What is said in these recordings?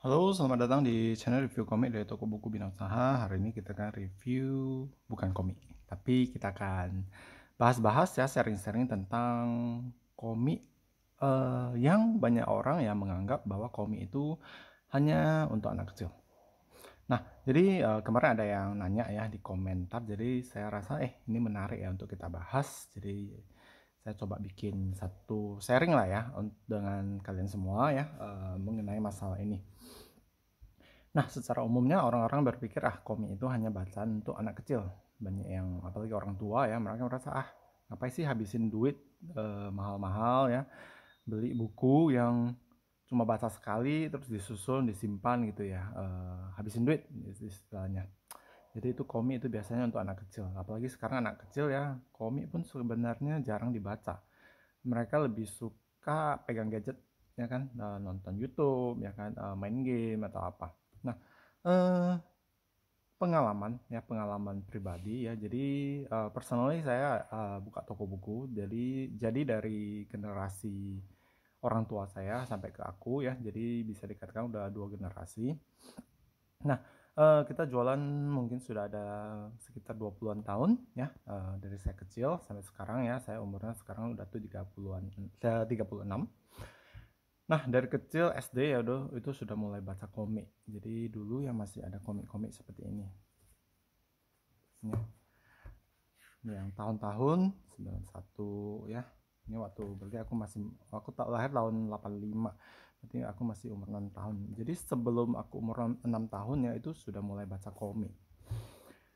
Halo, selamat datang di channel review komik dari toko buku Bintang Saha. Hari ini kita akan review bukan komik, tapi kita akan bahas-bahas ya, sharing-sharing tentang komik yang banyak orang yang menganggap bahwa komik itu hanya untuk anak kecil. Nah, jadi kemarin ada yang nanya ya di komentar, jadi saya rasa ini menarik ya untuk kita bahas. Jadi saya coba bikin satu sharing lah ya dengan kalian semua ya mengenai masalah ini. Nah, secara umumnya orang-orang berpikir komik itu hanya bacaan untuk anak kecil. Banyak yang apalagi orang tua ya, mereka merasa ngapain sih habisin duit mahal-mahal ya, beli buku yang cuma baca sekali terus disusun, disimpan gitu ya. Habisin duit istilahnya. Jadi itu komik itu biasanya untuk anak kecil. Apalagi sekarang anak kecil ya, komik pun sebenarnya jarang dibaca. Mereka lebih suka pegang gadget ya kan, nonton YouTube ya kan, main game atau apa. Nah, eh, pengalaman pribadi ya. Jadi personally saya buka toko buku. Jadi dari generasi orang tua saya sampai ke aku ya. Jadi bisa dikatakan udah dua generasi. Nah, kita jualan mungkin sudah ada sekitar 20-an tahun ya. Dari saya kecil sampai sekarang ya. Saya umurnya sekarang udah tuh 30-an, 36. Nah, dari kecil SD ya udah itu sudah mulai baca komik. Jadi dulu ya masih ada komik-komik seperti ini. Ya, yang tahun-tahun 91 ya. Ini waktu berarti aku tak lahir tahun 85. Berarti aku masih umur 6 tahun. Jadi sebelum aku umur 6 tahun ya itu sudah mulai baca komik.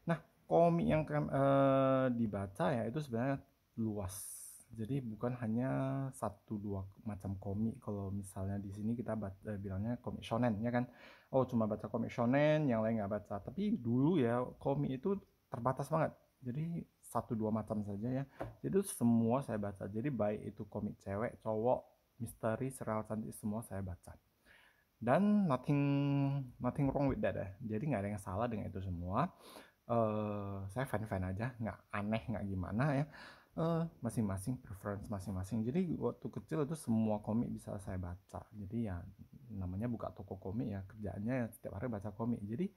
Nah, komik yang dibaca ya itu sebenarnya luas. Jadi bukan hanya satu dua macam komik. Kalau misalnya di sini kita bilangnya komik shonen ya kan. Oh, cuma baca komik shonen, yang lain nggak baca. Tapi dulu ya komik itu terbatas banget. Jadi satu dua macam saja ya. Jadi semua saya baca. Jadi baik itu komik cewek, cowok, misteri, serial cantik semua saya baca. Dan nothing nothing wrong with that ya. Jadi nggak ada yang salah dengan itu semua. Saya fan-fan aja, nggak aneh, nggak gimana ya. Masing-masing preference masing-masing. Jadi waktu kecil itu semua komik bisa saya baca. Jadi ya namanya buka toko komik ya, kerjaannya ya setiap hari baca komik. Jadi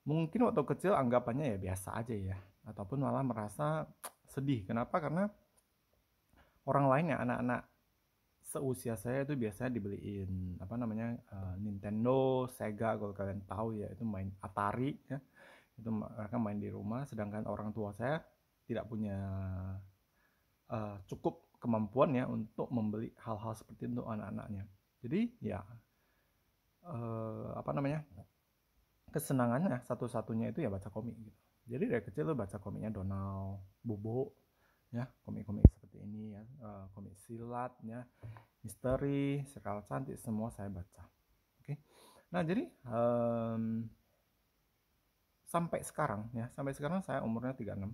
mungkin waktu kecil anggapannya ya biasa aja ya, ataupun malah merasa sedih. Kenapa? Karena orang lain ya, anak-anak seusia saya itu biasanya dibeliin apa namanya, Nintendo, Sega, kalau kalian tahu ya, itu main Atari ya, itu mereka main di rumah. Sedangkan orang tua saya tidak punya cukup kemampuan ya untuk membeli hal-hal seperti itu untuk anak-anaknya. Jadi ya apa namanya, kesenangannya satu-satunya itu ya baca komik gitu. Jadi dari kecil tuh baca komiknya Donald, Bobo ya, komik-komik seperti ini ya, komik silat ya, misteri, serial cantik semua saya baca. Oke. Nah, jadi sampai sekarang saya umurnya 36.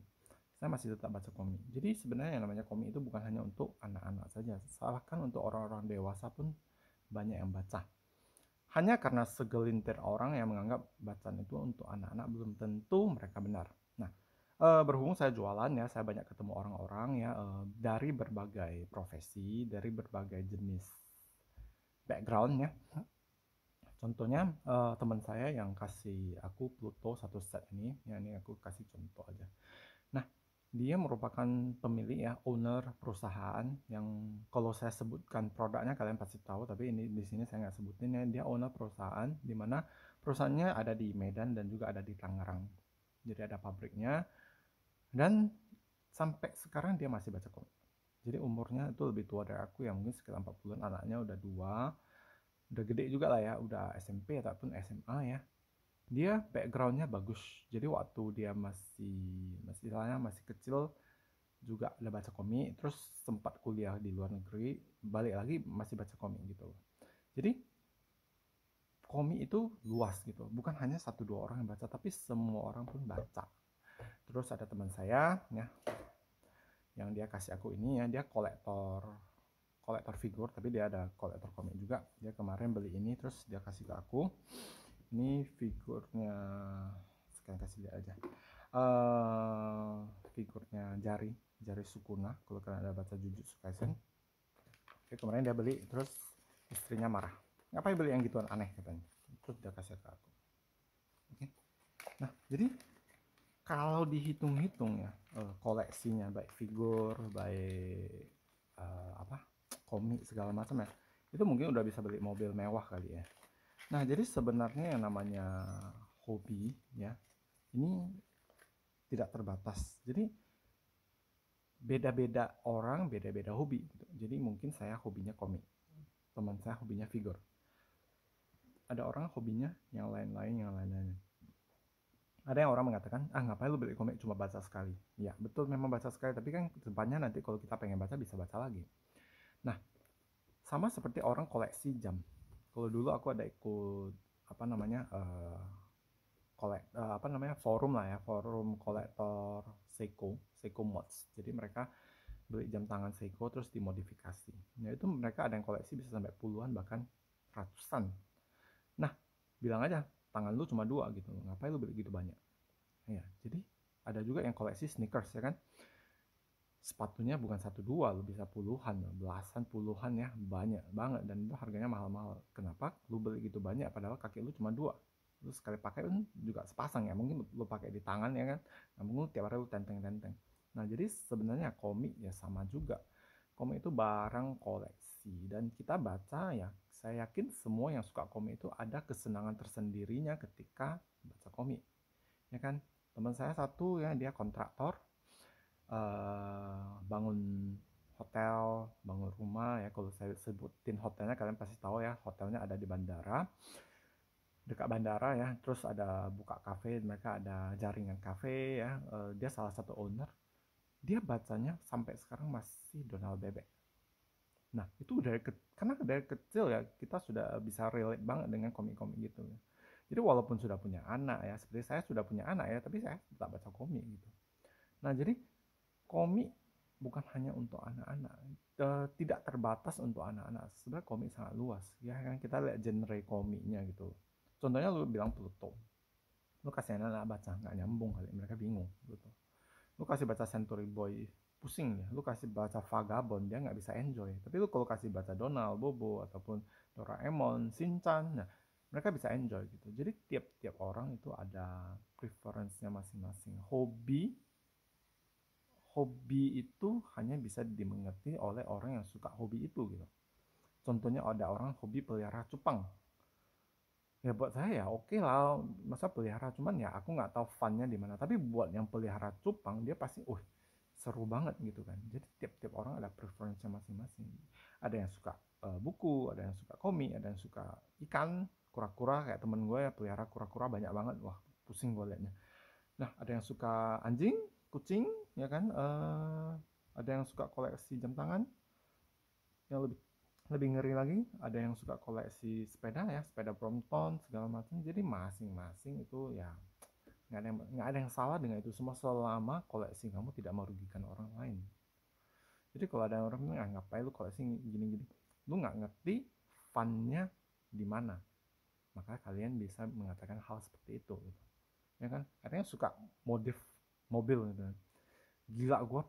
Saya masih tetap baca komik. Jadi sebenarnya yang namanya komik itu bukan hanya untuk anak-anak saja, bahkan untuk orang-orang dewasa pun banyak yang baca. Hanya karena segelintir orang yang menganggap bacaan itu untuk anak-anak, belum tentu mereka benar. Nah, berhubung saya jualan ya, saya banyak ketemu orang-orang ya, dari berbagai profesi, dari berbagai jenis background ya. Contohnya teman saya yang kasih aku Pluto satu set ini, ya ini aku kasih contoh aja. Nah, dia merupakan pemilik ya, owner perusahaan yang kalau saya sebutkan produknya kalian pasti tahu, tapi ini di sini saya nggak sebutin ya. Dia owner perusahaan di mana perusahaannya ada di Medan dan juga ada di Tangerang. Jadi ada pabriknya, dan sampai sekarang dia masih baca komik. Jadi umurnya itu lebih tua dari aku ya, mungkin sekitar 40-an, anaknya udah dua, udah gede juga lah ya, udah SMP ataupun SMA ya. Dia backgroundnya bagus. Jadi waktu dia masih istilahnya masih kecil juga udah baca komik, terus sempat kuliah di luar negeri, balik lagi masih baca komik gitu. Jadi komik itu luas gitu, bukan hanya satu dua orang yang baca, tapi semua orang pun baca. Terus ada teman saya ya, yang dia kasih aku ini ya, dia kolektor figur, tapi dia ada kolektor komik juga. Dia kemarin beli ini terus dia kasih ke aku. Ini figurnya, sekarang kasih lihat aja. Figurnya Jari Sukuna, kalau kalian ada baca Jujutsu Kaisen. Oke, kemarin dia beli, terus istrinya marah. Ngapain beli yang gituan aneh katanya. kalau dihitung-hitung ya, koleksinya baik figur, baik apa komik segala macam ya, itu mungkin udah bisa beli mobil mewah kali ya. Nah, jadi sebenarnya yang namanya hobi ya, ini tidak terbatas. Jadi beda-beda orang, beda-beda hobi gitu. Jadi mungkin saya hobinya komik, teman saya hobinya figur. Ada orang hobinya yang lain-lain. Ada yang orang mengatakan, ngapain lu beli komik cuma baca sekali. Ya betul, memang baca sekali, tapi kan depannya nanti kalau kita pengen baca bisa baca lagi. Nah, sama seperti orang koleksi jam. Kalau dulu aku ada ikut apa namanya forum lah ya, forum kolektor Seiko Mods. Jadi mereka beli jam tangan Seiko terus dimodifikasi. Nah, itu mereka ada yang koleksi bisa sampai puluhan bahkan ratusan. Nah, bilang aja tangan lu cuma 2 gitu, ngapain lu beli gitu banyak. Ya, jadi ada juga yang koleksi sneakers ya kan, sepatunya bukan 1 2, lu bisa puluhan, belasan, puluhan ya, banyak banget, dan itu harganya mahal-mahal. Kenapa lu beli gitu banyak padahal kaki lu cuma 2, lu sekali pakai pun juga sepasang ya, mungkin lu pakai di tangan ya kan, nah, mungkin tiap hari lu tenteng-tenteng. Nah, jadi sebenarnya komik ya sama juga. Komik itu barang koleksi, dan kita baca ya, saya yakin semua yang suka komik itu ada kesenangan tersendirinya ketika baca komik ya kan. Teman saya satu ya, dia kontraktor, bangun hotel, bangun rumah ya. Kalau saya sebutin hotelnya kalian pasti tahu ya, hotelnya ada di bandara, dekat bandara ya. Terus ada buka kafe, mereka ada jaringan kafe ya. Dia salah satu owner. Dia bacanya sampai sekarang masih Donald Bebek. Nah, itu karena dari kecil ya kita sudah bisa relate banget dengan komik-komik gitu. Jadi walaupun sudah punya anak ya, seperti saya sudah punya anak ya, tapi saya tetap baca komik gitu. Nah, jadi komik bukan hanya untuk anak-anak, tidak terbatas untuk anak-anak. Sebenarnya komik sangat luas ya kan, kita lihat genre komiknya gitu. Contohnya lu bilang Pluto, lu kasih anak-anak baca nggak nyambung kali, mereka bingung gitu. Lu kasih baca Century Boy pusing ya, lu kasih baca Vagabond dia nggak bisa enjoy. Tapi lu kalau kasih baca Donald, Bobo ataupun Doraemon, Shinchan, nah mereka bisa enjoy gitu. Jadi tiap-tiap orang itu ada preference-nya masing-masing. Hobi itu hanya bisa dimengerti oleh orang yang suka hobi itu gitu. Contohnya ada orang hobi pelihara cupang. Ya buat saya ya oke lah, masa pelihara, cuman ya aku nggak tahu funnya di mana. Tapi buat yang pelihara cupang dia pasti, seru banget gitu kan. Jadi tiap-tiap orang ada preference masing-masing. Ada yang suka buku, ada yang suka komik, ada yang suka ikan, kura-kura, kayak temen gue ya pelihara kura-kura banyak banget. Wah, pusing gue liatnya. Nah, ada yang suka anjing, kucing, ya kan? Ada yang suka koleksi jam tangan, yang lebih lebih ngeri lagi, ada yang suka koleksi sepeda ya, sepeda Brompton segala macam. Jadi masing-masing itu ya nggak ada yang salah dengan itu semua selama koleksi kamu tidak merugikan orang lain. Jadi kalau ada orang bilang, ngapain lu koleksi gini-gini, lu nggak ngerti funnya di mana, maka kalian bisa mengatakan hal seperti itu gitu. Ya kan, katanya suka modif mobil gitu. Gila, gue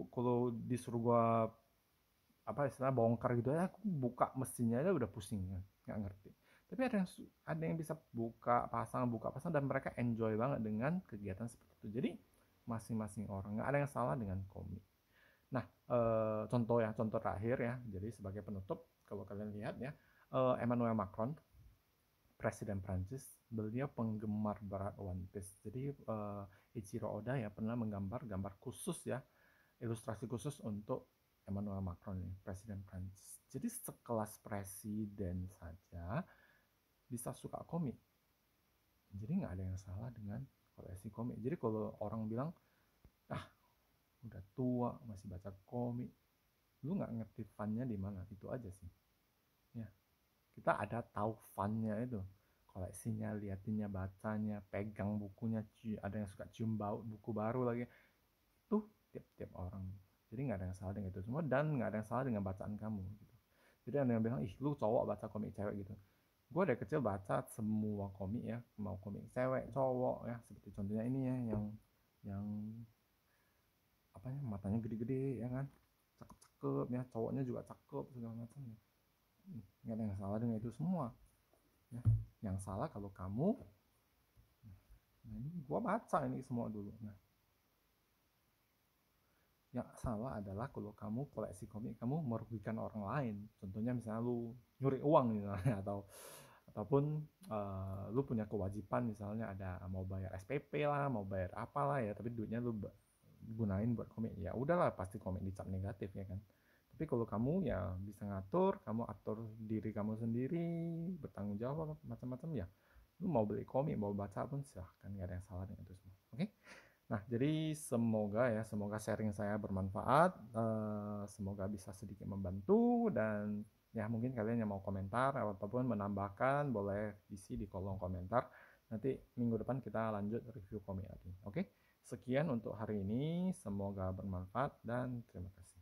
kalau disuruh gue apa istilah bongkar gitu ya, aku buka mesinnya aja udah pusing kan, nggak ngerti. Tapi ada yang bisa buka pasang dan mereka enjoy banget dengan kegiatan seperti itu. Jadi masing-masing orang, nggak ada yang salah dengan komik. Nah, contoh terakhir ya, jadi sebagai penutup, kalau kalian lihat ya, Emmanuel Macron, presiden Prancis, beliau penggemar berat One Piece. Jadi Ichiro Oda ya pernah menggambar gambar khusus ya, ilustrasi khusus untuk Emmanuel Macron nih, presiden Prancis. Jadi sekelas presiden saja bisa suka komik. Jadi nggak ada yang salah dengan koleksi komik. Jadi kalau orang bilang, udah tua masih baca komik, lu nggak ngerti funnya di mana, itu aja sih. Ya, kita ada tahu funnya itu, koleksinya, liatinnya, bacanya, pegang bukunya, ada yang suka cium bau buku baru lagi. Itu tiap-tiap orang. Jadi nggak ada yang salah dengan itu semua, dan nggak ada yang salah dengan bacaan kamu gitu. Jadi ada yang bilang, lu cowok baca komik cewek gitu. Gue dari kecil baca semua komik ya, mau komik cewek, cowok ya, seperti contohnya ini ya, yang apanya matanya gede-gede ya kan, cakep-cakep ya, cowoknya juga cakep segala macam ya. Nggak ada yang salah dengan itu semua ya. Yang salah kalau kamu Nah, ini gua baca ini semua dulu. Nah, yang salah adalah kalau kamu koleksi komik, kamu merugikan orang lain. Contohnya misalnya lu nyuri uang misalnya, ataupun lu punya kewajiban misalnya ada mau bayar SPP lah, mau bayar apalah ya, tapi duitnya lu gunain buat komik. Ya udahlah, pasti komik dicap negatif ya kan. Tapi kalau kamu ya bisa ngatur, kamu atur diri kamu sendiri, bertanggung jawab macam-macam ya. Lu mau beli komik, mau baca pun silahkan, nggak ada yang salah dengan itu semua. Oke? Nah, jadi semoga sharing saya bermanfaat, semoga bisa sedikit membantu, dan ya mungkin kalian yang mau komentar ataupun menambahkan boleh isi di kolom komentar. Nanti minggu depan kita lanjut review komik lagi. Oke? Sekian untuk hari ini, semoga bermanfaat dan terima kasih.